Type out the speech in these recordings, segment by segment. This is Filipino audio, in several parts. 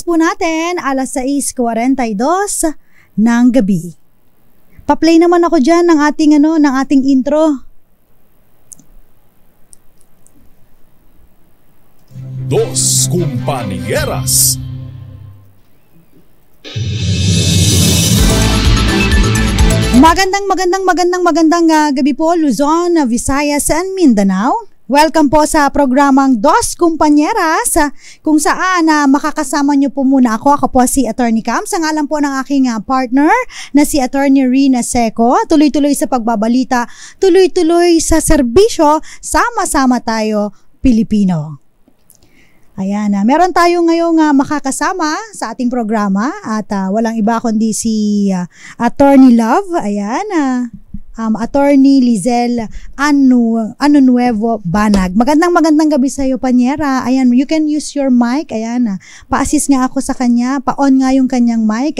po natin, alas 6:42 ng gabi. Pa-play naman ako dyan ng ating intro. Dos Compañeras. Magandang gabi po, Luzon, Visayas, and Mindanao. Welcome po sa programang Dos Compañeras, kung saan makakasama niyo po muna ako. Ako po si Attorney Cam, sa ngalan po ng aking partner na si Attorney Rina Seco. Tuloy-tuloy sa pagbabalita, tuloy-tuloy sa serbisyo, sama-sama tayo Pilipino. Ayan, meron tayo ngayong makakasama sa ating programa at walang iba kundi si Attorney Love. Ayan, Attorney Lizelle Anunuevo Banag. Magandang gabi sa iyo, Panyera. Ayan, you can use your mic. Ayan, pa-assist nga ako sa kanya. Pa-on nga yung kanyang mic.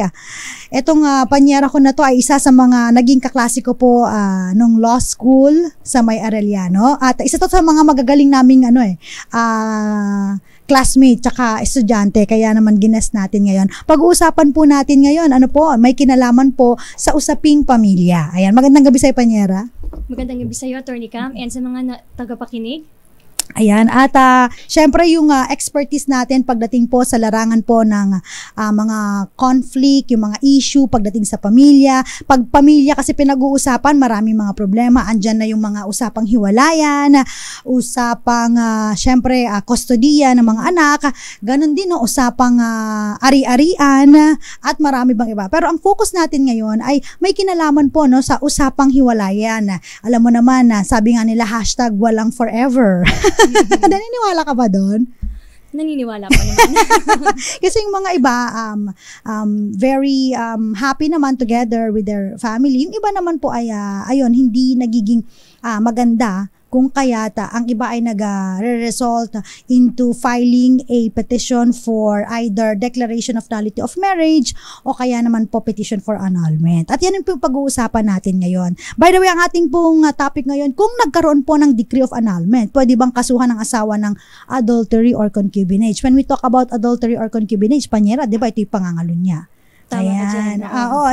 Etong Panyera ko na to ay isa sa mga naging kaklase ko po nung law school sa May Arellano. At isa to sa mga magagaling naming classmate tsaka estudyante, kaya naman gines natin ngayon. Pag-uusapan po natin ngayon, may kinalaman po sa usaping pamilya. Ayan, magandang gabi sa iyo, Panyera. Magandang gabi sa iyo, Attorney Cam, and sa mga tagapakinig. Ayan, at syempre yung expertise natin pagdating po sa larangan po ng mga conflict, yung mga issue pagdating sa pamilya. Pag pamilya kasi pinag-uusapan, maraming mga problema. Andyan na yung mga usapang hiwalayan, usapang syempre kustodiya ng mga anak, ganun din no, usapang ari-arian, at marami bang iba. Pero ang focus natin ngayon ay may kinalaman po no, sa usapang hiwalayan. Alam mo naman, sabi nga nila, hashtag walang forever. Naniniwala ka ba doon? Naniniwala pa naman. Kasi yung mga iba, very happy naman together with their family. Yung iba naman po ay, hindi nagiging maganda kung kaya't ang iba ay nag-result into filing a petition for either declaration of nullity of marriage o kaya naman po petition for annulment. At yan yung pag-uusapan natin ngayon. By the way, ang ating pong topic ngayon, kung nagkaroon po ng decree of annulment, pwede bang kasuhan ng asawa ng adultery or concubinage? When we talk about adultery or concubinange, Panyera, di ba ito yung pangangalunya? Tama ka dyan.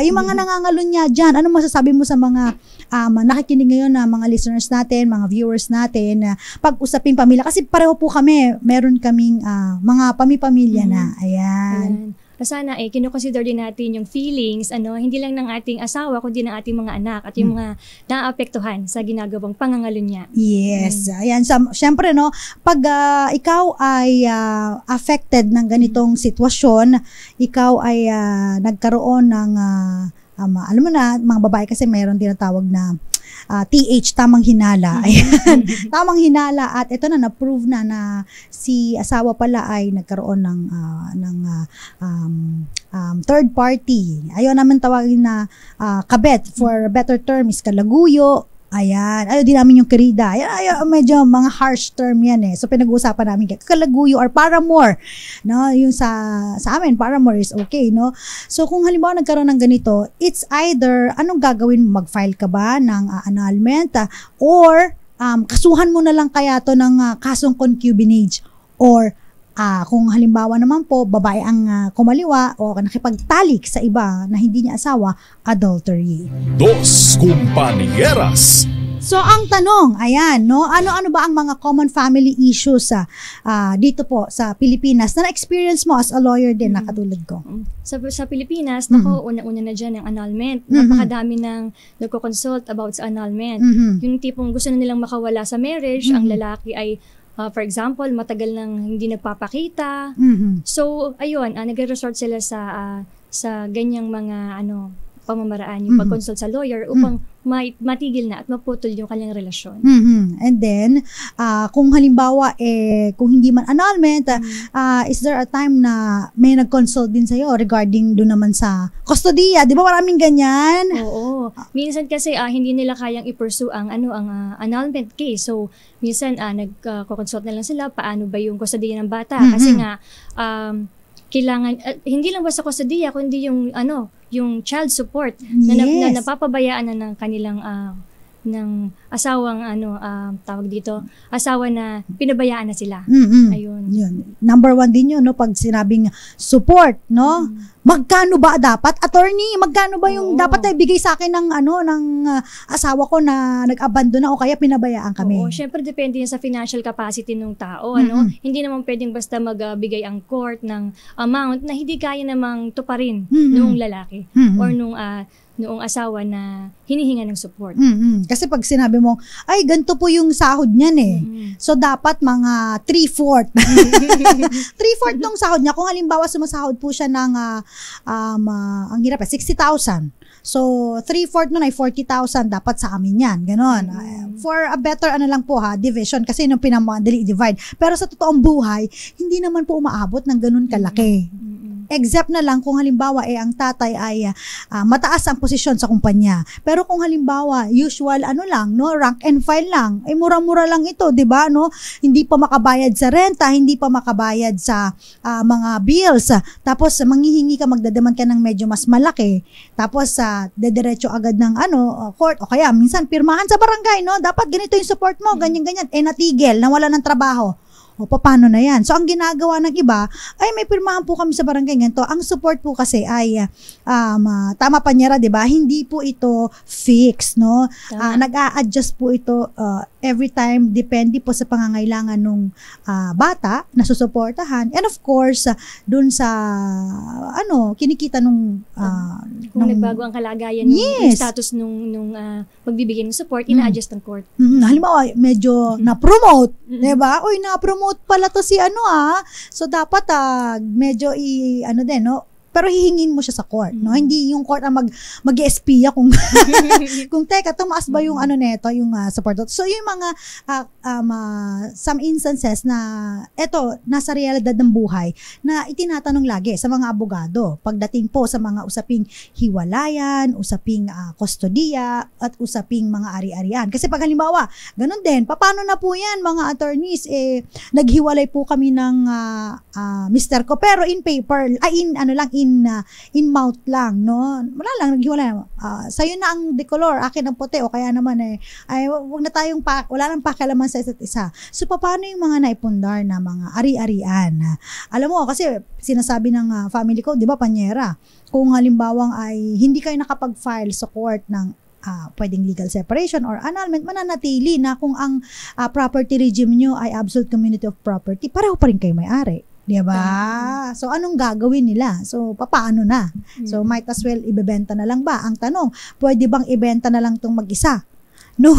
Yung mga nangangalunya dyan, ano masasabi mo sa mga nakikinig ngayon na mga listeners natin, mga viewers natin, pag-usaping pamilya? Kasi pareho po kami, meron kaming mga pamilya na. Ayan. Sana kinukonsider din natin yung feelings, hindi lang ng ating asawa, kundi ng ating mga anak at yung mga naapektuhan sa ginagawang pangangalunya. Yes. Ayan. Siyempre, no, pag ikaw ay affected ng ganitong sitwasyon, ikaw ay nagkaroon ng, alam mo na, mga babae kasi mayroon tinatawag na TH, tamang hinala. Ayan. Tamang hinala, at ito na, na-prove na si asawa pala ay nagkaroon ng third party. Ayaw naman tawagin na kabet, for better term is kalaguyo. Ayan. Ayaw din namin yung kerida. Ayaw, medyo mga harsh term yan So pinag-uusapan namin kalaguyo or paramore. No? Yung sa amin, paramore is okay, no? So kung halimbawa nagkaroon ng ganito, it's either anong gagawin mo? Mag-file ka ba ng annulment or kasuhan mo na lang kaya to ng kasong concubinage, or kung halimbawa naman po, babae ang kumaliwa o nakipagtalik sa iba na hindi niya asawa, adultery. Dos Compañeras. So, ang tanong, ayan, no? Ano ba ang mga common family issues dito po sa Pilipinas na na-experience mo as a lawyer din na katulad ko? Sa Pilipinas, una-una na dyan ang annulment. Napakadami nang nagko-consult about sa annulment. Yung tipong gusto na nilang makawala sa marriage, ang lalaki ay for example, matagal nang hindi nagpapakita. So, ayun, nagre-resort sila sa ganyang mga pamamaraan, yung pag-consult sa lawyer upang matigil na at maputol yung kanyang relasyon. And then, kung halimbawa, kung hindi man annulment, is there a time na may nag-consult din sa'yo regarding doon naman sa kustodiya? Di ba maraming ganyan? Oo. Minsan kasi hindi nila kayang i-pursue ang annulment case. So, minsan nag-consult na lang sila paano ba yung kustodiya ng bata. Kasi nga, kailangan, hindi lang basta kustodiya, kundi yung child support na napapabayaan na ng kanilang ng asawang tawag dito, asawa na pinabayaan na sila. Ayun. Yun. Number 1 din yun, no? Pag sinabing support, no? Magkano ba dapat? Attorney, magkano ba yung dapat na ibigay sa akin ng asawa ko na nag-abandon na o kaya pinabayaan kami? Oo, syempre depende yan sa financial capacity ng tao, ano? Hindi naman pwedeng basta magbigay ang court ng amount na hindi kaya namang tuparin nung lalaki or noong asawa na hinihinga ng support. Kasi pag sinabi mo, ay, ganito po yung sahod niyan eh. So, dapat mga 3/4. 3/4 nung sahod niya. Kung halimbawa sumasahod po siya ng, ang hirap 60,000. So, 3/4 nun ay 40,000. Dapat sa amin yan. Ganon. For a better, division. Kasi nung pinamadali i-divide. Pero sa totoong buhay, hindi naman po umaabot ng ganun kalaki. Except na lang kung halimbawa ang tatay ay mataas ang posisyon sa kumpanya. Pero kung halimbawa usual rank and file lang, mura-mura lang ito, 'di ba, no? Hindi pa makabayad sa renta, hindi pa makabayad sa mga bills. Tapos manghihingi ka, magdademand ka ng medyo mas malaki. Tapos dediretso agad ng court o kaya minsan pirmahan sa barangay, no? Dapat ganito yung support mo, ganyan-ganyan. Natigil, nawala ng trabaho. O, paano na yan? So, ang ginagawa ng iba, ay may pirmahan po kami sa barangay ganito. Ang support po kasi ay, tama pa niya, di ba? Hindi po ito fixed, no? Nag-a-adjust po ito every time, depende po sa pangangailangan ng bata na susuportahan. And of course, dun sa, kinikita nung kung nagbago ang kalagayan ng status nung magbibigay ng support, ina-adjust ng court. Halimbawa, medyo na-promote, di ba? Uy, na-promote pala to si so dapat medyo no? Pero hihingin mo siya sa court, no? Hindi yung court ang mag-espiya kung kung teka, tumaas ba yung neto, yung support. So yung mga some instances na nasa realidad ng buhay na itinatanong lagi sa mga abogado pagdating po sa mga usaping hiwalayan, usaping kustodiya at usaping mga ari-arian. Kasi pag halimbawa, ganun din, paano na po yan mga attorneys, naghiwalay po kami ng mister ko pero in paper, in mouth lang, no? Wala lang, naghiwalay. Sa'yo na ang decolor, akin ang puti, o kaya naman wag na tayong wala nang pakialaman sa isa't isa. So, paano yung mga naipundar na mga ari-arian? Alam mo, kasi sinasabi ng family ko, di ba, Panyera, kung halimbawang ay hindi kayo nakapag-file sa court ng pwedeng legal separation or annulment, mananatili na kung ang property regime nyo ay absolute community of property, pareho pa rin kayo may-ari. Diba? So, anong gagawin nila? So, papaano na? So, might as well ibebenta na lang ba? Ang tanong, pwede bang ibenta na lang tong mag-isa? Nung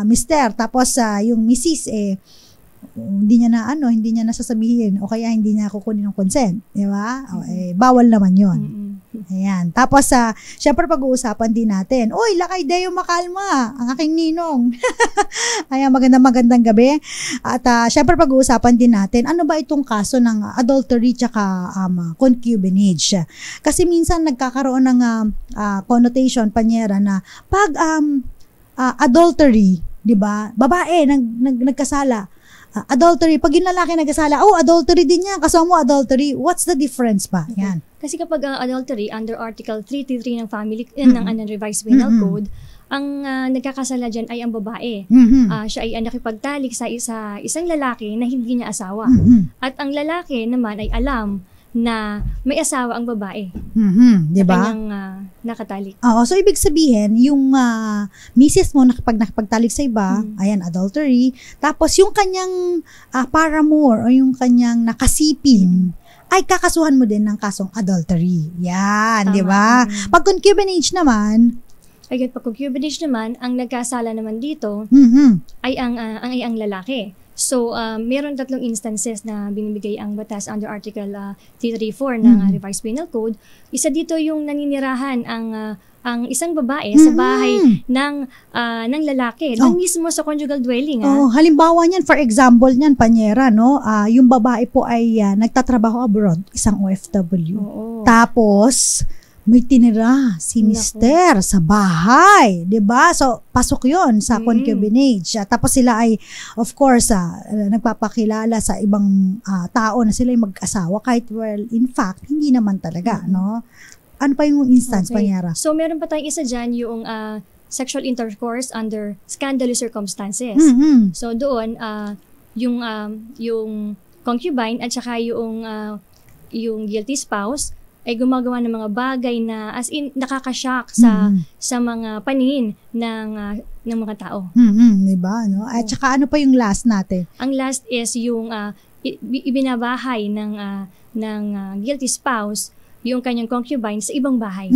mister, tapos yung misis, hindi niya na sasabihin o kaya hindi niya kukunin ng consent. Diba? Bawal naman yun. Ayan. Tapos, syempre pag-uusapan din natin, uy, Lakay Deo Makalma, ang aking ninong. Ayan, magandang gabi. At syempre pag-uusapan din natin, ano ba itong kaso ng adultery tsaka concubinage? Kasi minsan nagkakaroon ng connotation, Panyera, na pag adultery, di ba, babae, nagkasala, adultery, pag yung lalaki nagkasala, adultery din yan, kasama mo adultery, what's the difference pa? Yan. Kasi kapag adultery, under Article 333 ng Family ng Revised Penal Code, ang nagkakasala dyan ay ang babae. Siya ay nakipagtalik sa isang lalaki na hindi niya asawa. At ang lalaki naman ay alam na may asawa ang babae. Diba? Kanyang nakatalik. So ibig sabihin, yung misis mo nakapagtalik sa iba, ayan, adultery. Tapos yung kanyang paramour o yung kanyang nakasiping, ay kakasuhan mo din ng kasong adultery. Yan, di ba? Pag concubinage naman, pag concubinage naman, ang nagkasala naman dito ay ang lalaki. So, meron 3 instances na binibigay ang batas under Article 334 ng Revised Penal Code. Isa dito yung naninirahan ang isang babae sa bahay ng lalaki, doon mismo sa conjugal dwelling. Halimbawa niyan, for example niyan, Panyera, no? Yung babae po ay nagtatrabaho abroad, isang OFW. Tapos, may tinira si mister sa bahay, 'di ba? So pasok 'yon sa concubinage. Tapos sila ay of course nagpapakilala sa ibang tao na sila ay mag-asawa kahit in fact hindi naman talaga, no? Ano pa yung instance, Panyera? So meron pa tayong isa diyan, yung sexual intercourse under scandalous circumstances. Mm-hmm. So doon, yung concubine at saka yung guilty spouse ay gumagawa ng mga bagay na as in nakakashock sa mga paningin ng mga tao. Diba? No? At saka ano pa yung last natin? Ang last is yung ibinabahay ng guilty spouse yung kanyang concubine sa ibang bahay.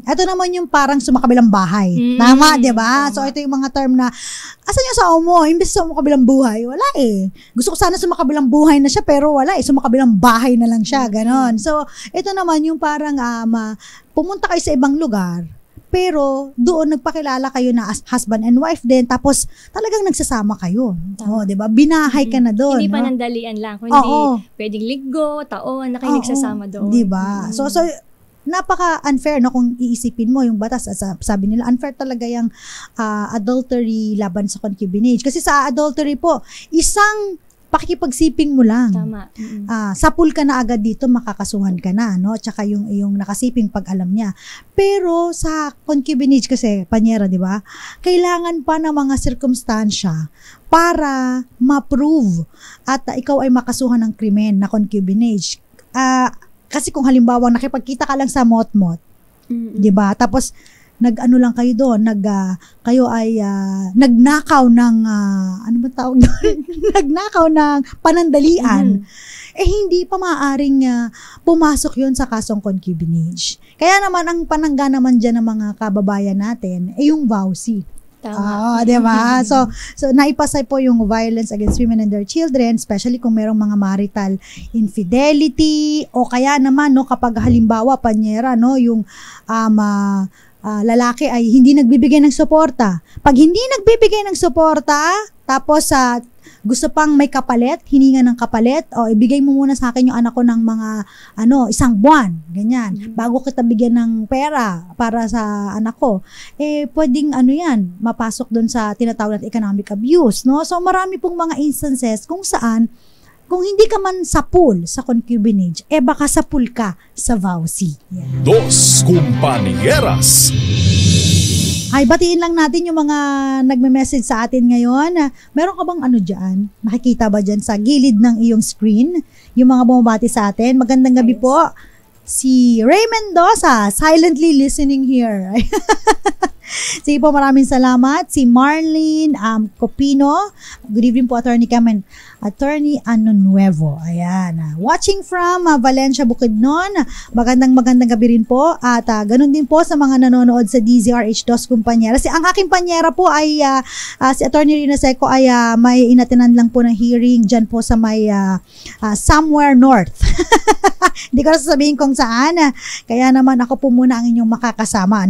Ito naman yung parang sumakabilang bahay. Tama, di ba? So, ito yung mga term na, asan yung asawa mo? Imbes sa sumakabilang buhay, wala eh. Gusto ko sana sumakabilang buhay na siya, pero wala eh. Sumakabilang bahay na lang siya, ganon. So, ito naman yung parang pumunta kayo sa ibang lugar, pero doon nagpakilala kayo na as husband and wife din, tapos talagang nagsasama kayo. Oh, 'di ba? Binahay ka na doon. Hindi panandalian lang, kundi pwedeng linggo, taon na kayo nagsasama doon. 'Di ba? So napaka-unfair no kung iisipin mo yung batas, sabi nila unfair talaga yung adultery laban sa concubinage. Kasi sa adultery po, isang pakikipagsiping mo lang. Tama. Sapul ka na agad dito, makakasuhan ka na, no? Tsaka yung nakasiping pag alam niya. Pero sa concubinage kasi, panyera, di ba? Kailangan pa ng mga sirkumstansya para ma-prove at ikaw ay makasuhan ng krimen na concubinage. Kasi kung halimbawa nakipagkita ka lang sa mot-mot, di ba? Tapos nag-ano lang kayo doon, kayo ay nagnakaw ng ano ba tawag doon? Nagnakaw ng panandalian. Hindi pa maaaring pumasok yon sa kasong concubinage. Kaya naman ang panangga naman diyan ng mga kababayan natin yung vowsy. Tama. Di ba? So naipasay po yung violence against women and their children, especially kung merong mga marital infidelity o kaya naman no kapag halimbawa panyera no yung lalaki ay hindi nagbibigay ng suporta. Pag hindi nagbibigay ng suporta, tapos gusto pang may kapalit, hininga ng kapalit, o ibigay mo muna sa akin yung anak ko ng mga isang buwan, ganyan, bago kita bigyan ng pera para sa anak ko. Pwedeng yan, mapasok doon sa tinatawag na economic abuse, no? So marami pong mga instances kung saan kung hindi ka man sapul sa concubinage, baka sapul ka sa vowsy. Yeah. Dos Compañeras. Ay, batiin lang natin yung mga nagme-message sa atin ngayon. Meron ka bang dyan? Nakikita ba dyan sa gilid ng iyong screen? Yung mga bumabati sa atin. Magandang gabi po. Si Ray Mendoza, silently listening here. Sige po, maraming salamat. Si Marlene Copino. Good evening po, Attorney Cam. Attorney Ano Nuevo. Ayan. Watching from Valencia, Bukidnon. Magandang gabi rin po. At ganun din po sa mga nanonood sa DZRH Dos Compañeras. Ang aking panyera po ay si Attorney Rina Seco ay may inatinan lang po ng hearing dyan po sa may somewhere north. Hindi ko na sasabihin kung saan. Kaya naman ako po muna ang inyong makakasama.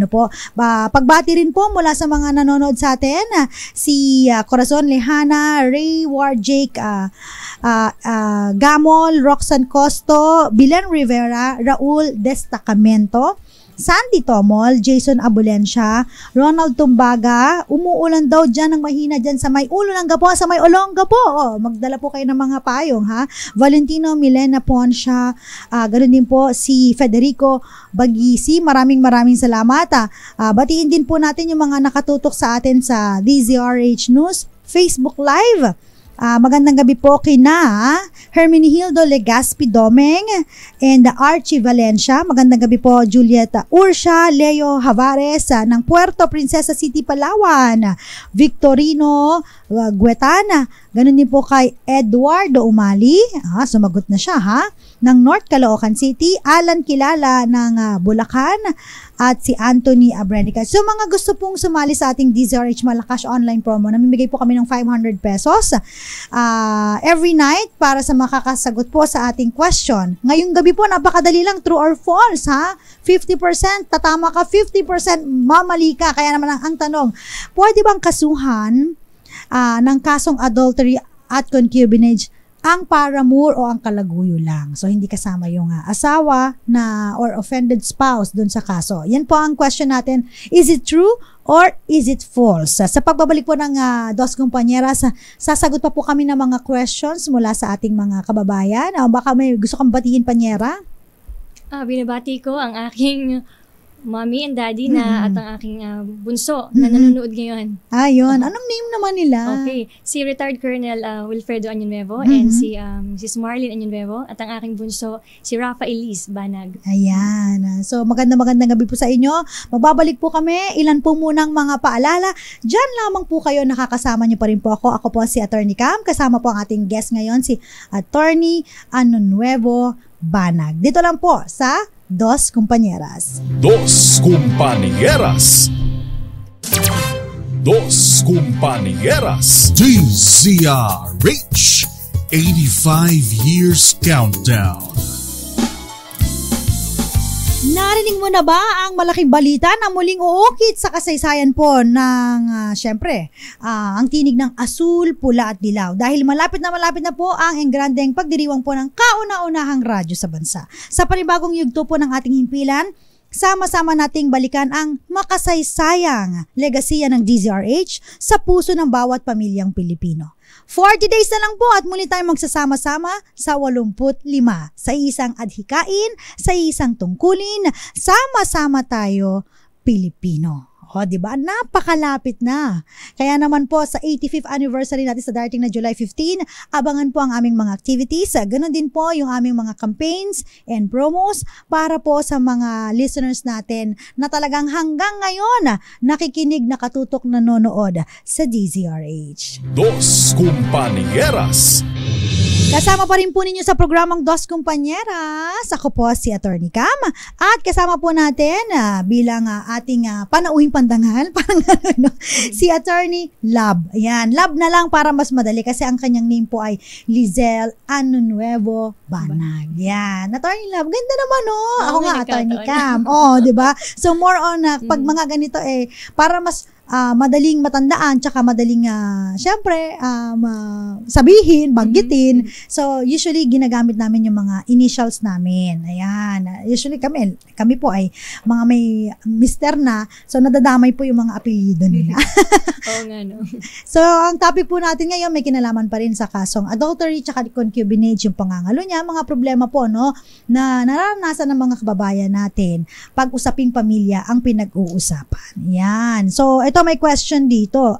Pagbati rin po mula sa mga nanonood sa atin. Si Corazon Lejana, Ray War Jake, Gamol, Roxanne Costo, Bilen Rivera, Raul Destacamento, Sandy Tomol, Jason Abulencia, Ronald Tumbaga. Umuulan daw dyan ng mahina dyan sa may ulo ng gapo, sa may Olonga po. Magdala po kayo ng mga payong, ha? Valentino Milena Poncia, ganoon din po si Federico Bagisi. Maraming salamat. Batiin din po natin yung mga nakatutok sa atin sa DZRH News Facebook Live. Magandang gabi po kina Hermenegildo Legaspi Domeng and Archie Valencia. Magandang gabi po Julieta Ursha, Leo Havares ng Puerto Princesa City, Palawan, Victorino Guetana. Ganun din po kay Eduardo Umali. Sumagot na siya ng North Caloocan City. Alan Kilala ng Bulacan. At si Anthony Abrenica. So mga gusto pong sumali sa ating DZRH Malakas online promo, namimigay po kami ng 500 pesos every night para sa makakasagot po sa ating question. Ngayong gabi po, napakadali lang, true or false, 50%, tatama ka, 50%, mamali ka. Kaya naman ang tanong, pwede bang kasuhan ng kasong adultery at concubinage ang paramour o ang kalaguyo lang? So, hindi kasama yung asawa na or offended spouse dun sa kaso. Yan po ang question natin. Is it true or is it false? Sa pagbabalik po ng Dos Compañeras, sasagot pa po kami ng mga questions mula sa ating mga kababayan. Baka may gusto kang batiin, Panyera? Binabati ko ang aking mommy and daddy na at ang aking bunso na nanonood ngayon. Yun. Anong name naman nila? Okay. Si retired Colonel Wilfredo Añonuevo and si Mrs. Marlene Añonuevo at ang aking bunso si Rafa Elise Banag. Ayan. So magandang gabi po sa inyo. Magbabalik po kami. Ilan po munang mga paalala. Diyan lamang po kayo, nakakasama niyo pa rin po ako. Ako po si Attorney Cam. Kasama po ang ating guest ngayon si Attorney Añonuevo Banag. Dito lang po sa Dos Compañeras. Dos Compañeras. Dos Compañeras. DZRH 85 Years Countdown. Narinig mo na ba ang malaking balita na muling uukit sa kasaysayan po ng, syempre, ang tinig ng asul, pula at dilaw? Dahil malapit na po ang engrandeng pagdiriwang po ng kauna-unahang radyo sa bansa. Sa panibagong yugto po ng ating himpilan, sama-sama nating balikan ang makasaysayang legasiya ng DZRH sa puso ng bawat pamilyang Pilipino. 40 days na lang po at muli tayong magsasama-sama sa 85 sa isang adhikain, sa isang tungkulin, sama-sama tayo Pilipino. O, diba? Napakalapit na. Kaya naman po sa 85th anniversary natin sa darating na July 15, abangan po ang aming mga activities. Ganon din po yung aming mga campaigns and promos para po sa mga listeners natin na talagang hanggang ngayon nakikinig, nakatutok, nanonood sa DZRH. Dos Compañeras. Kasama pa rin po ninyo sa programang Dos Compañeras. Ako po si Attorney Cam. At kasama po natin bilang ating panauhing pandangal, parang si Attorney Lab. Ayan, Lab na lang para mas madali kasi ang kanyang name po ay Lizelle Añonuevo Banag. Yan. Attorney Lab, ganda naman Ako nga, Attorney Cam. Diba? So more on, pag mga ganito para mas madaling matandaan, tsaka madaling syempre sabihin, banggitin. So usually ginagamit namin yung mga initials namin. Ayan. Usually kami po ay mga may mister na, so nadadamay po yung mga apelyido nila. Oo nga, no. So ang topic po natin ngayon may kinalaman pa rin sa kasong adultery tsaka concubinage, yung pangangalo niya, mga problema po na naranasan ng mga kababayan natin pag usaping pamilya ang pinag-uusapan. Yan. So ito, may question dito.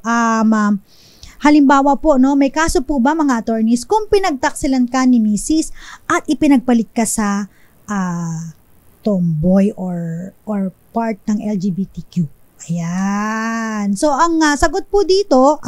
Halimbawa po, may kaso po ba mga attorneys kung pinagtaksilan ka ni Mrs. at ipinagpalit ka sa tomboy or part ng LGBTQ? Ayan. So, ang sagot po dito,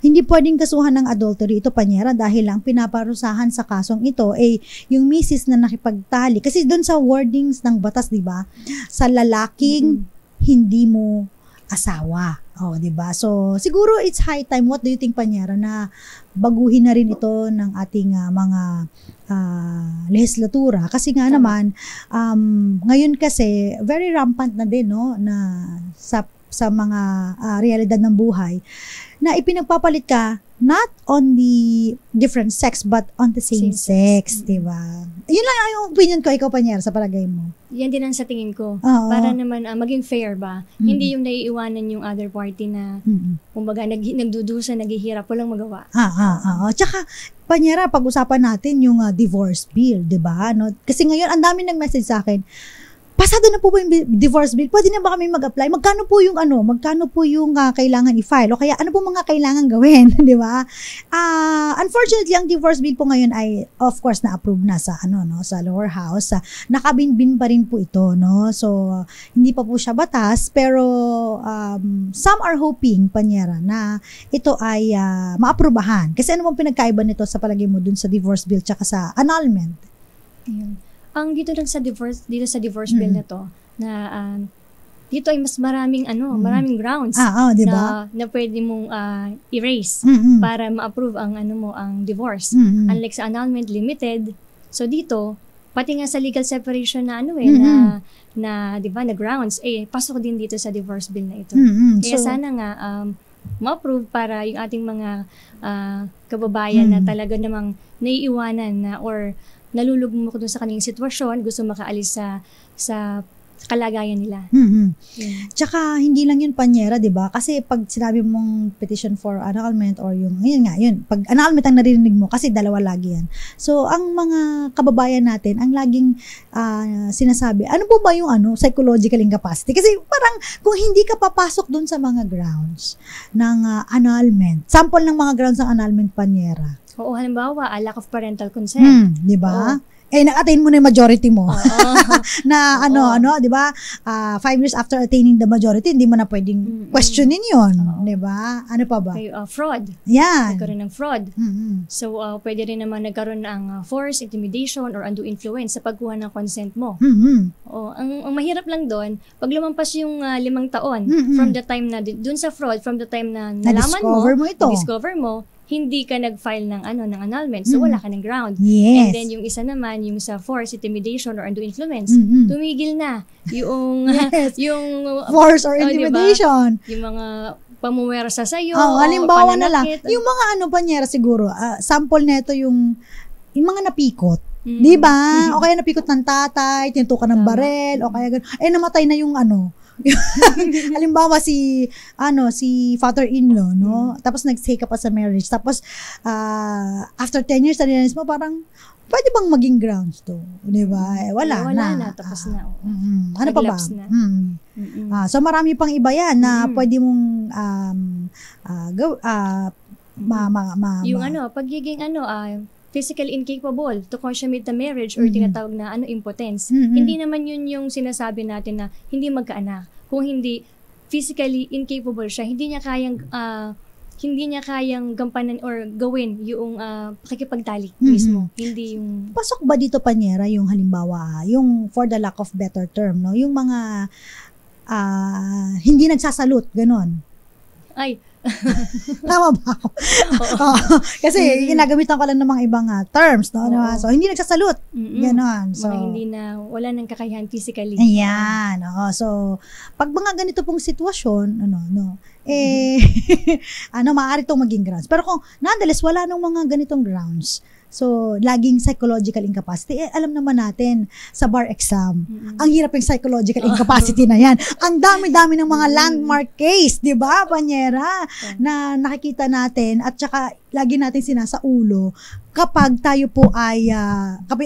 hindi pwedeng kasuhan ng adultery ito, panyera, dahil ang pinaparusahan sa kasong ito ay yung misis na nakipagtali. Kasi doon sa wordings ng batas, di ba? Sa lalaking hindi mo asawa. Diba? So, siguro it's high time. What do you think, Panyera, na baguhin na rin ito ng ating mga legislatura? Kasi nga naman, ngayon kasi, very rampant na din, na sa mga realidad ng buhay, na ipinagpapalit ka not on the different sex but on the same sex, diba? Yun lang yung opinion ko. Ikaw, Panyera, sa palagay mo. Yan din ang sa tingin ko. Para naman maging fair ba? Hindi yung naiiwanan yung other party na kumbaga nagdudusa, naghihirap, walang magawa. Tsaka, Panyera, pag-usapan natin yung divorce bill, diba? Kasi ngayon, ang dami nag-message sa akin, pasado na po ba yung divorce bill? Pwede na ba kami mag-apply? Magkano po yung kailangan i-file? O kaya ano po mga kailangan gawin? Di ba? Unfortunately, ang divorce bill po ngayon ay of course na-approve na sa sa lower house. Nakabinbin pa rin po ito, So, hindi pa po siya batas, pero some are hoping, Panyera, na ito ay maaprubahan. Kasi ano bang pinagkaiba nito sa palagay mo dun sa divorce bill tsaka sa annulment? Ayun. Ang dito sa divorce bill na to, na dito ay mas maraming grounds diba? na pwede mong erase para ma-approve ang ang divorce. Unlike sa annulment, limited. So dito, pati nga sa legal separation na na 'di ba, na grounds, pasok din dito sa divorce bill na ito. Kaya sana nga ma-approve para yung ating mga kababayan na talaga namang naiiwanan na or nalulugmok doon sa kanilang sitwasyon, gusto makaalis sa kalagayan nila. Tsaka hindi lang yun panyera, 'di ba? Kasi pag sinabi mong petition for annulment or yung yun, pag annulment ang naririnig mo kasi dalawa lagi yan. So ang mga kababayan natin ang laging sinasabi, ano po ba yung psychological incapacity? Kasi parang kung hindi ka papasok dun sa mga grounds ng annulment, sample ng mga grounds ng annulment panyera. Oo, halimbawa, lack of parental consent. 'Di ba? Na-attain mo na yung majority mo. Na di ba? 5 years after attaining the majority, hindi mo na pwedeng questionin yun. Di ba? Ano pa ba? Okay, fraud. Yan. Nagkaroon ng fraud. So, pwede rin naman nagkaroon ng force, intimidation, or undue influence sa pagkuha ng consent mo. Ang mahirap lang doon, pag lumampas yung 5 taon, from the time na, dun sa fraud, from the time na nalaman na-discover mo, hindi ka nag-file ng annulment. So, wala ka ng ground. Yes. And then, yung isa naman, yung sa force, intimidation, or undue influence, tumigil na. Yung, yung force or intimidation. Diba? Yung mga pamumuwersa sa'yo. Halimbawa na lang. Yung mga panyera siguro, sample neto yung mga napikot. Diba? O kaya napikot ng tatay, tinutukan ng barel, o kaya gano'n. Namatay na yung halimbawa si father-in-law, no? Tapos nag-stay ka pa sa marriage. Tapos after 10 years na-realize mo, parang pwede bang maging grounds to? Di ba? Wala na. Tapos na. Ano pa ba? So marami pang iba yan na pwede mong pagiging physically incapable to consummate the marriage or tinatawag na impotence. Hindi naman yun yung sinasabi natin na hindi magkaanak. Kung hindi physically incapable siya, hindi niya kayang gampanan or gawin yung pakikipagtalik mismo. Hindi yung... Pasok ba dito, panyera, yung halimbawa, yung for the lack of better term, no? Yung mga hindi nagsasalute, ganon. Ay, tama ba ako? Kasi ginagamitan ko lang ng mga ibang terms, no? So, hindi nagsasalute. Ganon. So, mga wala nang kakayahan physically. Ayan. So, pag mga ganito pong sitwasyon, maaari itong maging grounds. Pero kung nonetheless, wala nang mga ganitong grounds, so, laging psychological incapacity. Alam naman natin, sa bar exam, ang hirap yung psychological incapacity na yan. Ang dami-dami ng mga landmark case, di ba, panyera, na nakikita natin at saka lagi natin sinasaulo kapag tayo po ay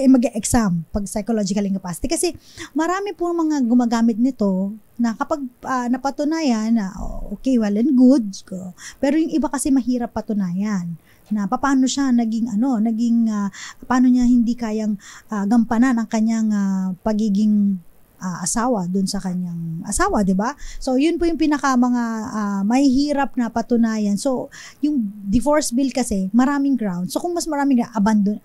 mag-exam pag psychological incapacity. Kasi marami po mga gumagamit nito na kapag napatunayan na okay, well and good, pero yung iba kasi mahirap patunayan na paano siya paano niya hindi kayang gampanan ang kanyang pagiging asawa dun sa kanyang asawa, 'di ba? So yun po yung pinaka mga mahihirap na patunayan. So yung divorce bill kasi maraming grounds. So kung mas maraming inabandon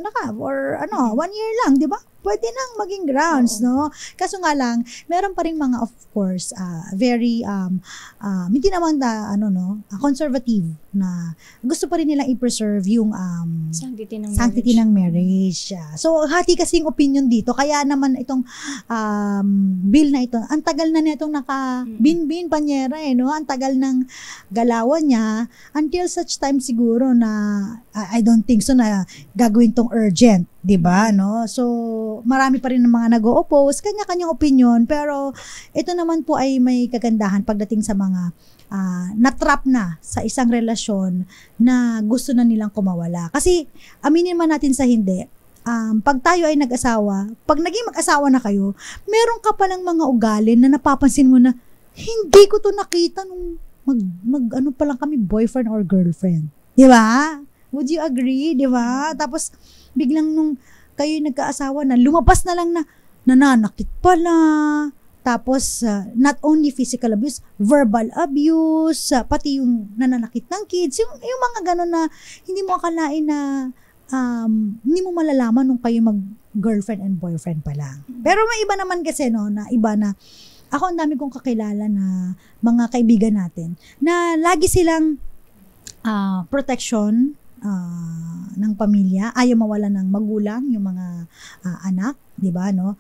na ka or 1 year lang, 'di ba? Pwede nang maging grounds, no? Kaso nga lang, meron pa rin mga, of course, very hindi naman conservative na gusto pa rin nilang i-preserve yung sanctity ng marriage. So hati kasi yung opinion dito, kaya naman itong bill na ito, ang tagal na nitong naka-bin-bin, panyera, no? Ang tagal ng galawan niya until such time siguro na I don't think so na gagawin tong urgent, 'di ba, no? So marami pa rin ng mga nag-o-oppose, kanya-kanyang opinion, pero ito naman po ay may kagandahan pagdating sa mga natrap na sa isang relasyon na gusto na nilang kumawala. Kasi aminin man natin sa hindi, pag tayo ay nag-asawa, pag naging mag-asawa na kayo, meron ka palang mga ugali na napapansin mo na hindi ko to nakita nung pa lang kami boyfriend or girlfriend. 'Di ba? Would you agree, 'di ba? Tapos biglang nung kayo nagkaasawa na, lumabas na lang na nananakit pala. Tapos, not only physical abuse, verbal abuse, pati yung nananakit ng kids, yung mga gano'n na hindi mo akalain na hindi mo malalaman nung kayo mag-girlfriend and boyfriend pa lang. Pero may iba naman kasi, no, na iba na, ako ang dami kong kakilala na mga kaibigan natin, na lagi silang protection ng pamilya, ayaw mawala ng magulang, yung mga anak, 'di ba, no?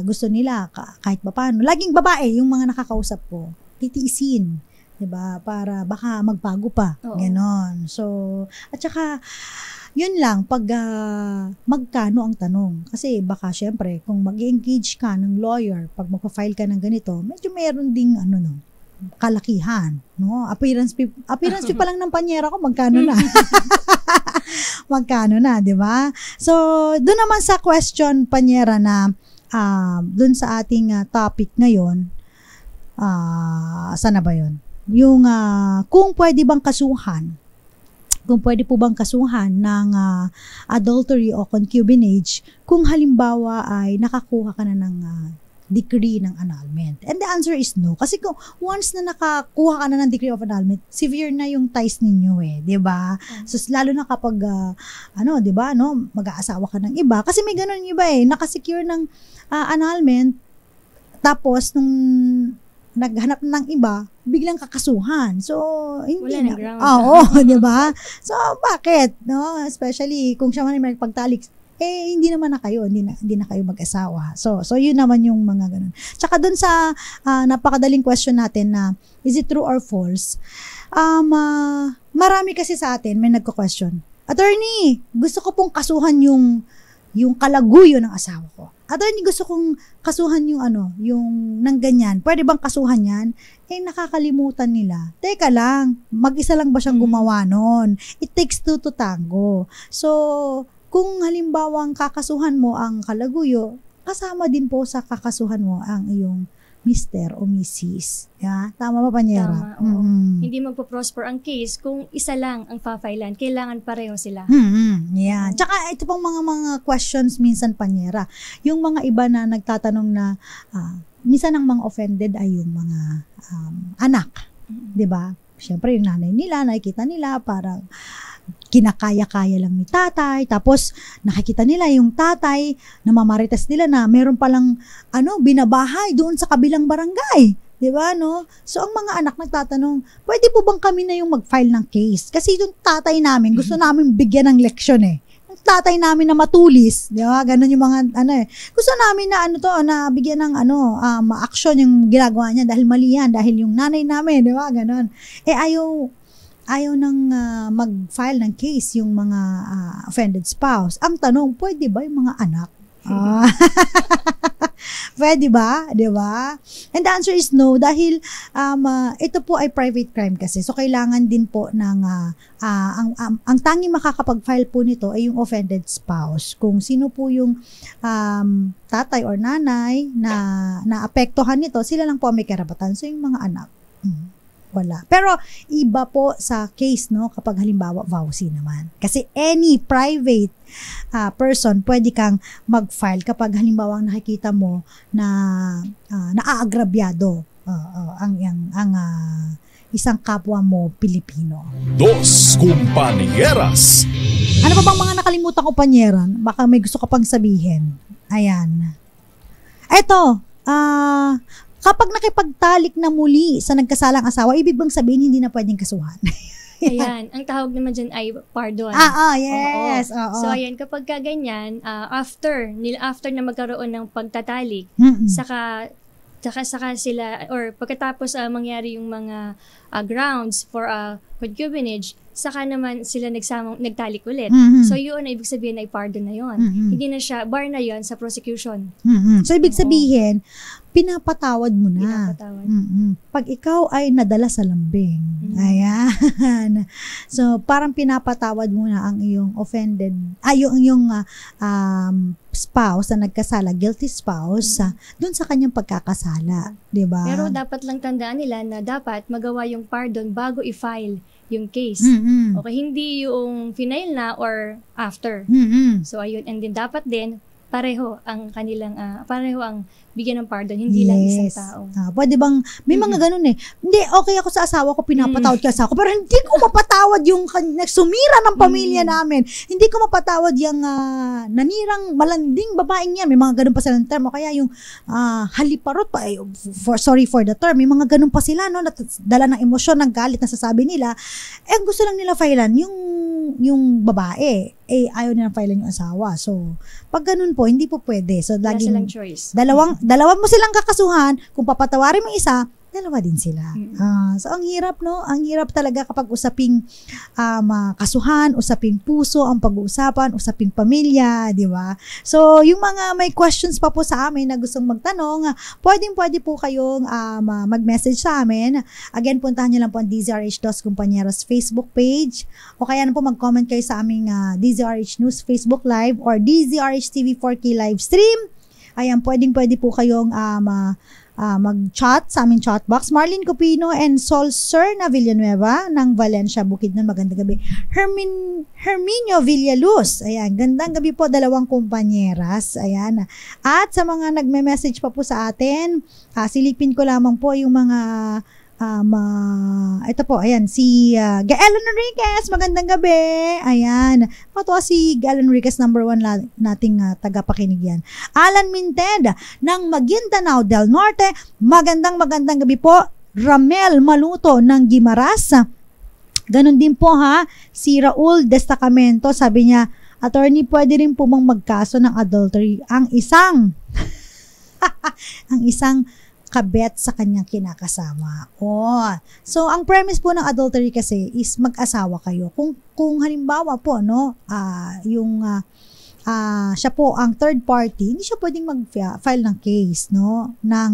Gusto nila kahit papaano, laging babae yung mga nakakausap ko, titiisin, 'di ba, para baka magbago pa. Ganon. So, at saka yun lang, pag magkano ang tanong. Kasi baka syempre, kung mag-engage ka ng lawyer, pag magpa-file ka ng ganito, medyo meron ding kalakihan, no? Appearance fee pa lang ng panyera ko, magkano na? Magkano na, di ba? So, doon naman sa question, panyera, na doon sa ating topic ngayon, sana ba yun? Yung kung pwede bang kasuhan, kung pwede po bang kasuhan ng adultery o concubinage kung halimbawa ay nakakuha ka na ng decree ng annulment. And the answer is no. Kasi kung once na nakakuha ka na ng decree of annulment, severe na yung ties ninyo eh, 'di ba? So lalo na kapag 'di ba, mag-aasawa ka ng iba kasi may ganun yung iba eh, nakasecure ng annulment tapos nung naghanap ng iba, biglang kakasuhan. So, hindi wala na. ng ground. Oo, di ba? So, bakit? No? Especially, kung siya man ay magpagtalik, hindi naman na kayo, hindi na kayo mag-asawa. So yun naman yung mga ganun. Tsaka dun sa napakadaling question natin na, is it true or false? Marami kasi sa atin, may nagko-question. Attorney, gusto ko pong kasuhan yung kalaguyo ng asawa ko. Attorney, gusto kong kasuhan yung nang ganyan. Pwede bang kasuhan yan? Nakakalimutan nila. Teka lang, mag-isa lang ba siyang gumawa nun? It takes two to tango. So, kung halimbawang kakasuhan mo ang kalaguyo, kasama din po sa kakasuhan mo ang iyong Mr. o Mrs. Yeah? Tama ba, Panyera? Tama, oo. Hindi magpo-prosper ang case kung isa lang ang fa-filean. Kailangan pareho sila. Yan. Tsaka ito pong mga questions minsan, Panyera. Yung mga iba na nagtatanong na minsan ang mga offended ay yung mga anak. 'Di ba? Siyempre yung nanay nila, nakikita nila parang kinakaya-kaya lang ni tatay, tapos nakikita nila yung tatay, namamarites nila na meron palang binabahay doon sa kabilang barangay. Di ba, no? So, ang mga anak nagtatanong, pwede po bang kami na yung mag-file ng case? Kasi yung tatay namin, gusto namin bigyan ng leksyon eh. Yung tatay namin na matulis, di ba? Ganun yung mga, Gusto namin na na bigyan ng action yung ginagawa niya dahil mali yan, dahil yung nanay namin, di ba? Ganun. Ayaw nang mag-file ng case yung mga offended spouse. Ang tanong, pwede ba yung mga anak? Pwede ba? Di ba? And the answer is no dahil ito po ay private crime kasi. So, kailangan din po ng ang tanging makakapag-file po nito ay yung offended spouse. Kung sino po yung tatay or nanay na naapektuhan nito, sila lang po may karapatan. So, yung mga anak, wala. Pero iba po sa case, no, kapag halimbawa vowsy naman. Kasi any private person pwede kang mag-file kapag halimbawa nakikita mo na naaagrabyado ang isang kapwa mo Pilipino. Dos Compañeras. Ano pa bang mga nakalimutan ko, Panyeran? Baka may gusto ka pang sabihin. Ayan. Eto, kapag nakipagtalik na muli sa nagkasalang asawa, ibig bang sabihin hindi na pwedeng kasuhan? Ayan, ang tawag naman dyan ay pardon. Yes. Oo. So, ayan, kapag ganyan, after na magkaroon ng pagtatalik, saka sila, or pagkatapos mangyari yung mga grounds for concubinage, saka naman sila nagtalik ulit. So, yun na ibig sabihin ay pardon na yun. Hindi na siya, bar na yun sa prosecution. So, ibig sabihin, pinapatawad mo na. Pag ikaw ay nadala sa lambing, ayan. So, parang pinapatawad mo na ang iyong offended, yung spouse na nagkasala, guilty spouse, dun sa kanyang pagkakasala. Diba? Pero dapat lang tandaan nila na dapat magawa yung pardon bago i-file yung case. Okay, hindi yung final na or after. So, ayun. And then, dapat din, pareho ang bigyan ng pardon, hindi lang isang tao. Pwede bang, may mga ganun eh. Hindi, okay ako sa asawa ko, pinapatawad ka sa ako, pero hindi ko mapatawad yung nagsumira ng pamilya namin. Hindi ko mapatawad yung nanirang malanding babaeng yan. May mga ganun pa silang term. O kaya yung haliparot pa, sorry for the term, may mga ganun pa sila, no? Dala ng emosyon, ng galit na sasabi nila. Gusto lang nila filean yung babae. Ayaw nilang filean yung asawa. So, pag ganun po, hindi po pwede. So, Wala silang choice. Dalawa mo silang kakasuhan, kung papatawarin mo isa, dalawa din sila. So, ang hirap, no? Ang hirap talaga kapag usaping kasuhan, usaping puso, ang pag-uusapan, usaping pamilya, di ba? So, yung mga may questions pa po sa amin na gustong magtanong, pwede po kayong mag-message sa amin. Again, puntahan nyo lang po ang DZRH Dos Compañeros Facebook page o kaya na po mag-comment kayo sa aming DZRH News Facebook Live or DZRH TV 4K live stream. Ayan, pwede po kayong mag-chat sa aming chat box. Marlene Cupino and Sol Serna Villanueva ng Valencia, Bukidnon. Magandang gabi. Herminio Villaluz. Ayan, gandang gabi po, dalawang kumpanyeras. Ayan. At sa mga nagme-message pa po sa atin, silipin ko lamang po yung mga ito po, ayan, si Gaelen Enriquez, magandang gabi. Ayan, matuwa si Gaelen Enriquez, number 1 nating tagapakinig yan. Alan Minted ng Maguindanao del Norte, magandang gabi po. Ramel Maluto ng Guimaras, ganun din po si Raul Destacamento, sabi niya, attorney, pwede rin po bang magkaso ng adultery ang isang kabet sa kanyang kinakasama. So ang premise po ng adultery kasi is mag-asawa kayo. Kung halimbawa po, no, siya po ang third party, hindi siya pwedeng mag-file ng case, no, ng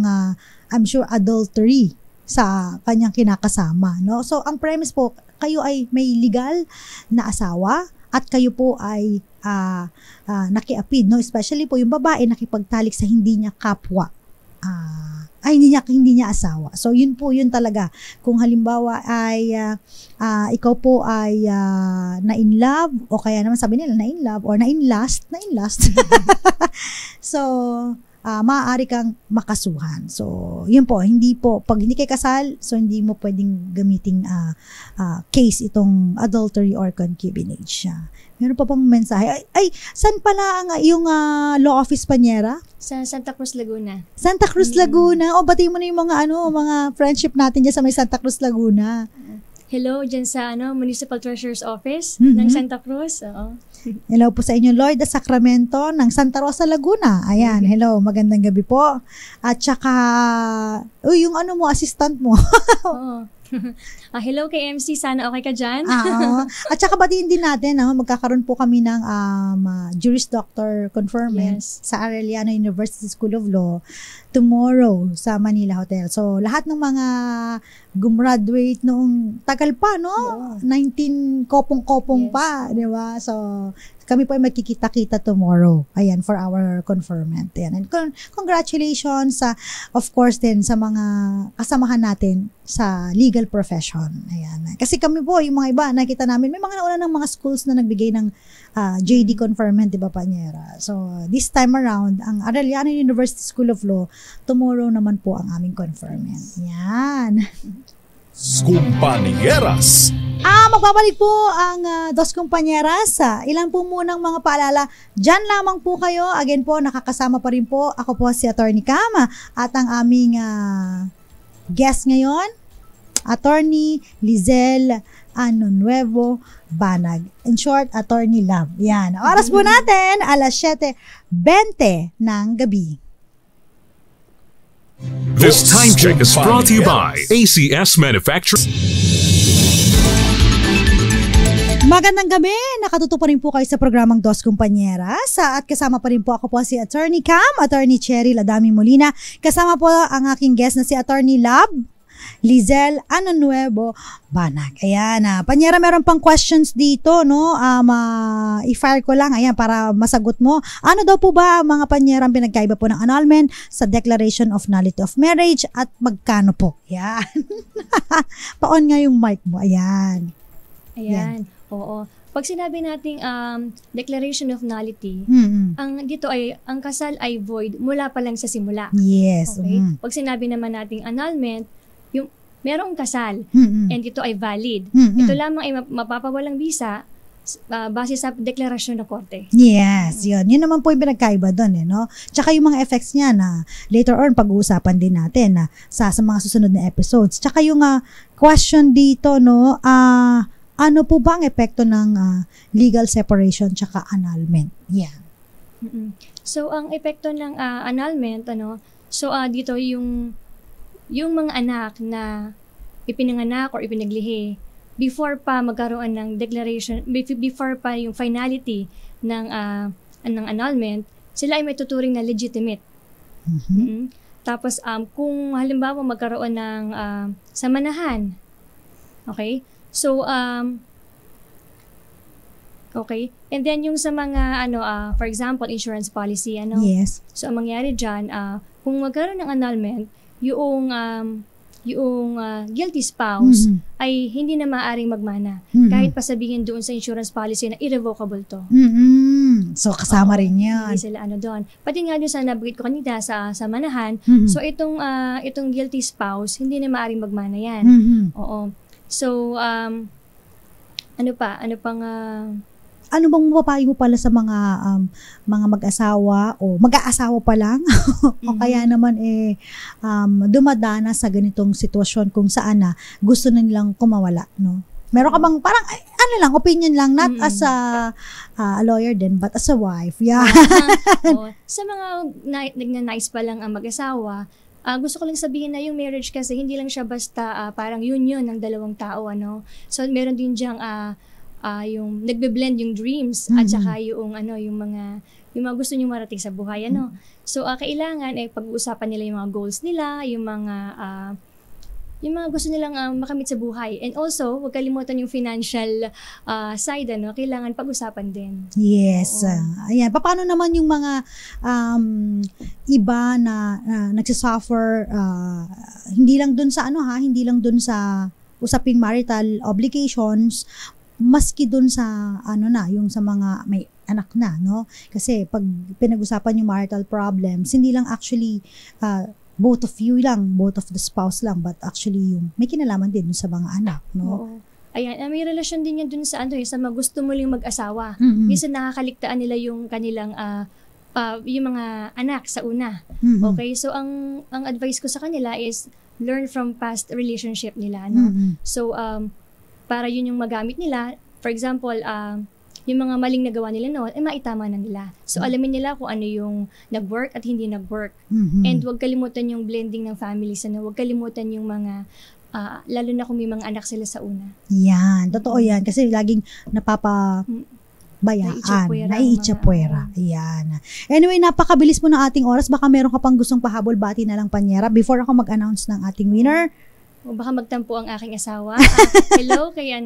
I'm sure adultery sa kanyang kinakasama, no. So ang premise po, kayo ay may legal na asawa at kayo po ay nakiapid, no, especially po yung babae nakipagtalik sa hindi niya kapwa. Hindi niya asawa. So, yun talaga. Kung halimbawa ay ikaw po ay na-in love, o kaya naman sabi nila na-in love, or na-in lust. So, maaari kang makasuhan. So, yun po, pag hindi kayo kasal, so hindi mo pwedeng gamiting case itong adultery or concubinage. Meron pa pang mensahe. Saan pala yung law office, Panyera? Sa Santa Cruz, Laguna. Santa Cruz, Laguna. Batiin mo na yung mga friendship natin dyan sa may Santa Cruz, Laguna. Hello dyan sa Municipal Treasurer's Office ng Santa Cruz. Hello po sa inyo, Lloyd de Sacramento ng Santa Rosa, Laguna. Ayan, hello, magandang gabi po. At saka, yung assistant mo. Oo. Hello kay MC, sana okay ka dyan. At saka batiin din natin, magkakaroon po kami ng Juris Doctor conferment sa Arellano University School of Law tomorrow sa Manila Hotel. So, lahat ng mga gumraduate noong tagal pa, no? 19 kopong-kopong pa, di ba? So, kami po ay magkikita-kita tomorrow. Ayan, for our conferment. Ayan. And congratulations of course din sa mga kasamahan natin sa legal profession. Ayan. Kasi kami po, yung mga iba, nakita namin, may mga nauna ng mga schools na nagbigay ng JD conferment, di ba, Panyera? So, this time around, ang Arellano University School of Law, tomorrow naman po ang aming conferment. Yan. Compañeras. Magbabalik po ang Dos Compañeras. Ilan po munang mga paalala. Diyan lamang po kayo. Again po, nakakasama pa rin po. Ako po si Attorney Cam at ang aming guest ngayon, Attorney Lizelle Nuevo Banag. In short, Attorney Love. Yan. Oras po natin, alas 7:20 ng gabi. This time check is brought to you by ACS Manufacturing. Magandang gabi! Nakatuto pa rin po kayo sa programang Dos Compañeras at kasama pa rin po ako po si Attorney Cam, Attorney Cherry Ladami Molina. Kasama po ang aking guest na si Attorney Love Lizelle Nuevo Banag. Ayan, Panyera, meron pang questions dito, no? I-fire ko lang, ayan, para masagot mo. Ano daw po ba mga Panyera ang pinagkaiba po ng annulment sa Declaration of Nullity of Marriage at magkano po? Ayan. Pa-on nga yung mic mo. Ayan. Ayan. Oo. Pag sinabi nating Declaration of Nullity, dito ay ang kasal ay void mula pa lang sa simula. Yes. Okay? Pag sinabi naman nating annulment, yung merong kasal and ito ay valid. Ito lamang ay mapapawalang visa base sa deklarasyon ng korte. Yes, yun. Yun naman po yung pinagkaiba doon, no? Tsaka yung mga effects niya na later on pag-uusapan din natin sa mga susunod na episodes. Tsaka yung question dito, no? Ano po ba ang epekto ng legal separation tsaka annulment? Yan. So, ang epekto ng annulment, dito yung yung mga anak na ipinanganak or ipinaglihi, before pa magkaroon ng declaration, before pa yung finality ng annulment, sila ay may tuturing na legitimate. Tapos, kung halimbawa magkaroon ng samanahan, okay? So, okay. And then, yung sa mga, for example, insurance policy, Yes. So, ang mangyari dyan, kung magkaroon ng annulment, yung guilty spouse ay hindi na maaaring magmana. Kahit pa sabihin doon sa insurance policy na irrevocable to. So, kasama rin yan. Hindi sila doon. Pati nga doon sa nabanggit ko kanina sa manahan, so itong guilty spouse, hindi na maaaring magmana yan. Oo. So, ano bang mapapayo mo pala sa mga mag-asawa o mag-aasawa pa lang o kaya naman dumadana sa ganitong sitwasyon kung saan na gusto na nilang kumawala, no? Meron ka bang parang opinion lang, not as a lawyer din but as a wife. Yeah. Sa mga nagnanais pa lang ang mag-asawa, gusto ko lang sabihin na yung marriage kasi hindi lang siya basta parang union ng dalawang tao, So meron din diyang yung nagbe-blend yung dreams at saka yung mga gusto niyo marating sa buhay, So kailangan pag-uusapan nila yung mga goals nila, yung mga gusto nilang makamit sa buhay. And also, huwag kalimutan yung financial side, kailangan pag-usapan din. Yes. Ayan. Paano naman yung mga iba na nagsasuffer hindi lang dun sa hindi lang dun sa usaping marital obligations, maski dun sa yung sa mga may anak na, no? Kasi pag pinag-usapan yung marital problems, hindi lang actually both of the spouse lang, but actually yung may kinalaman din sa mga anak, no? Oo. Ayan, may relasyon din yan dun sa sa mga gusto muling mag-asawa. Minsan nakakaligtaan nila yung kanilang yung mga anak sa una. Okay, so ang advice ko sa kanila is learn from past relationship nila, no? So para yun yung magamit nila. For example, yung mga maling nagawa nila noon, maitama na nila. So, alamin nila kung ano yung nag-work at hindi nag-work. And huwag kalimutan yung blending ng families. Huwag kalimutan yung mga, lalo na kung may mga anak sila sa una. Yan, totoo yan. Kasi laging naiitsapwera. Yan. Anyway, napakabilis mo ng ating oras. Baka meron ka pang gustong pahabol, bati na lang, Panyera, before ako mag-announce ng ating winner. O baka magtampo ang aking asawa. Hello kay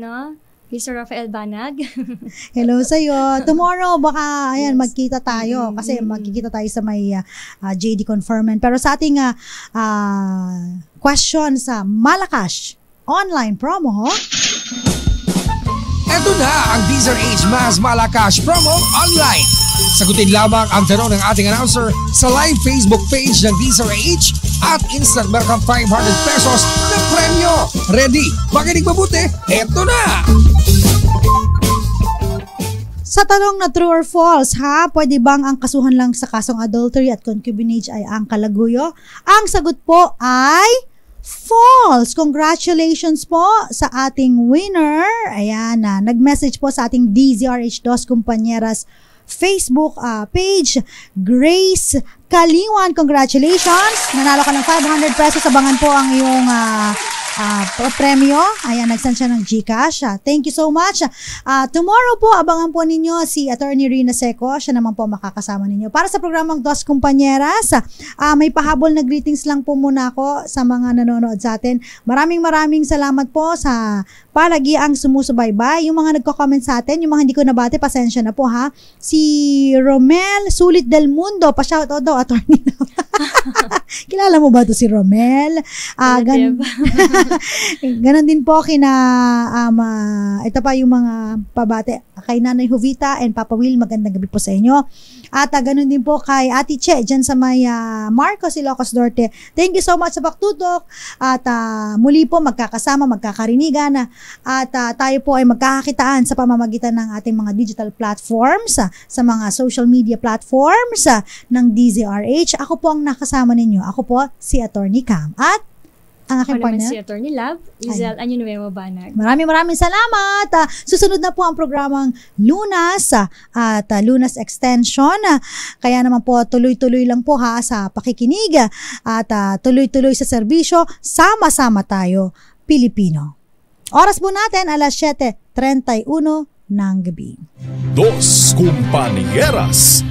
Mr. Rafael Banag. Hello sa'yo. Tomorrow, baka magkita tayo. Kasi magkikita tayo sa may JD Conferment. Pero sa ating question sa Malakash online promo, Ito na ang DZRH Mas Malakash promo online. Sagutin lamang ang tanong ng ating announcer sa live Facebook page ng DZRH at instant meron kang 500 pesos na premyo. Ready? Makinig mabuti? Ito na! Sa tanong na true or false, pwede bang ang kasuhan lang sa kasong adultery at concubinage ay ang kalaguyo? Ang sagot po ay false. Congratulations po sa ating winner. Ayan, nag-message po sa ating DZRH Dos Compañeras Facebook page, Grace Kaliwan. Congratulations. Nanalo ka ng 500 pesos. Abangan po ang iyong premyo. Ayan, nagsend siya ng GCash. Thank you so much. Tomorrow po, abangan po ninyo si Attorney Rina Seco. Siya naman po makakasama ninyo. Para sa programang Dos Compañeras, may pahabol na greetings lang po muna ako sa mga nanonood sa atin. Maraming salamat po sa palagiang sumusubaybay. Yung mga nagko-comment sa atin, yung mga hindi ko nabati, pasensya na po Si Romel Sulit del Mundo, pa-shoutout daw, Attorney. Kilala mo ba ito si Romel? Ganon din po kina ito pa yung mga pabate kay Nanay Jovita and Papa Will, magandang gabi po sa inyo. At ganon din po kay Ate Che dyan sa may Marcos, Ilocos Norte. Thank you so much sa pagtutok at muli po magkakasama, magkakarinigan at tayo po ay magkakakitaan sa pamamagitan ng ating mga digital platforms, sa mga social media platforms ng DZRH. Ako po ang nakasama ninyo. Ako po si Attorney Cam at ang aking Ako naman partner. si Attorney Lab, Lizel Anyunueva Banag. Maraming salamat. Susunod na po ang programang Lunas at Lunas Extension. Kaya naman po tuloy-tuloy lang po sa pakikinig at tuloy-tuloy sa serbisyo. Sama-sama tayo, Pilipino. Oras po natin, alas 7:31 ng gabi. Dos Compañeras.